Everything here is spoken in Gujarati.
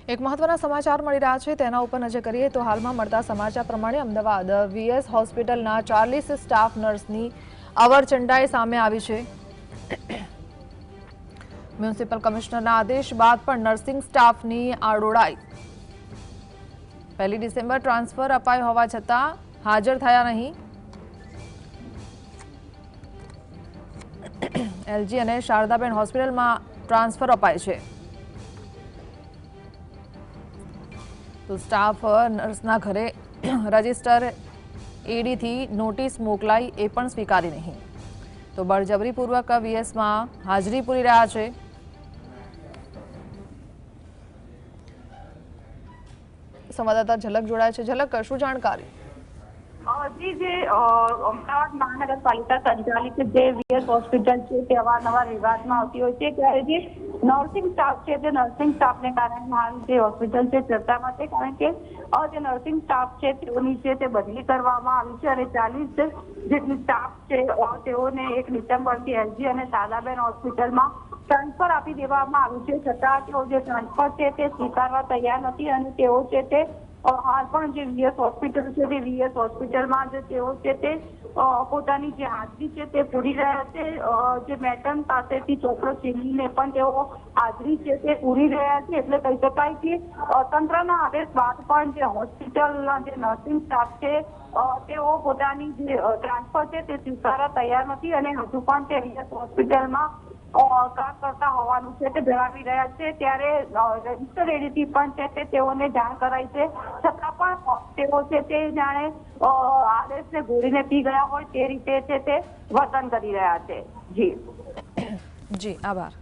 એક મહત્વના સમાચાર મળી રહ્યા છે તેના ઉપર નજર કરીએ તો હાલમાં મળતા સમાચાર પ્રમાણે અમદાવાદ વીએસ હોસ્પિટલના 40 સ્ટાફ નર્સની અવરચંડાઈ સામે આવી છે। મ્યુનિસિપલ કમિશનરના આદેશ બાદ પણ નર્સિંગ સ્ટાફની આડોડાઈ। 1 ડિસેમ્બર ટ્રાન્સફર અપાયું હોવા છતાં હાજર થયા નહીં। એલજી અને શારદાબેન હોસ્પિટલમાં ટ્રાન્સફર અપાય છે તો સ્ટાફ નર્સના ઘરે રજિસ્ટર એડીથી નોટિસ મોકલાઈ એ પણ સ્વીકારી નહીં તો બળજબરીપૂર્વક વીએસમાં હાજરી પૂરી રહ્યા છે। સંવાદદાતા ઝલક જોડાય છે। ઝલક, શું જાણકારી? जी जे अमदावाद महानगरपालिका संचालित जे वीएस હોસ્પિટલ છે તે અવારનવાર વિવાદમાં આવતી હોય છે ત્યારે જે નર્સિંગ સ્ટાફ છે તે નર્સિંગ સ્ટાફને કારણે હાલ જે હોસ્પિટલ છે ચર્ચામાં છે કારણ કે જે નર્સિંગ સ્ટાફ છે તેઓની છે તે બદલી કરવામાં આવી છે અને 40 જેટલી સ્ટાફ છે તેઓને 1 ડિસેમ્બરથી એલજી અને શારદાબેન હોસ્પિટલમાં ટ્રાન્સફર આપી દેવામાં આવ્યું છે છતાં તેઓ જે ટ્રાન્સફર છે તે સ્વીકારવા તૈયાર નથી અને તેઓ છે તે હાલ પણ જે વીએસ હોસ્પિટલ છે તે વીએસ હોસ્પિટલમાં જે તેઓ છે તે પોતાની જે હાજરી છે તે પૂરી રહ્યા છે। જે મેટર્ન પાસેથી ચોપડો છીનવીને પણ તેઓ હાજરી છે તે પૂરી રહ્યા છે એટલે કહી શકાય કે તંત્રના આદેશ બાદ પણ જે હોસ્પિટલના જે નર્સિંગ સ્ટાફ છે તેઓ પોતાની જે ટ્રાન્સફર છે તે સ્વીકારવા તૈયાર નથી અને હજુ પણ તે વીએસ હોસ્પિટલમાં કામ કરતા હોવાનું છે તે જણાવી રહ્યા છે ત્યારે રજિસ્ટર એડીથી પણ છે તે તેઓને જાણ કરાઈ છે છતાં પણ તેઓ છે તે જાણે આદેશને ઘોડીને પી ગયા હોય તે રીતે છે તે વર્તન કરી રહ્યા છે। જી જી, આભાર।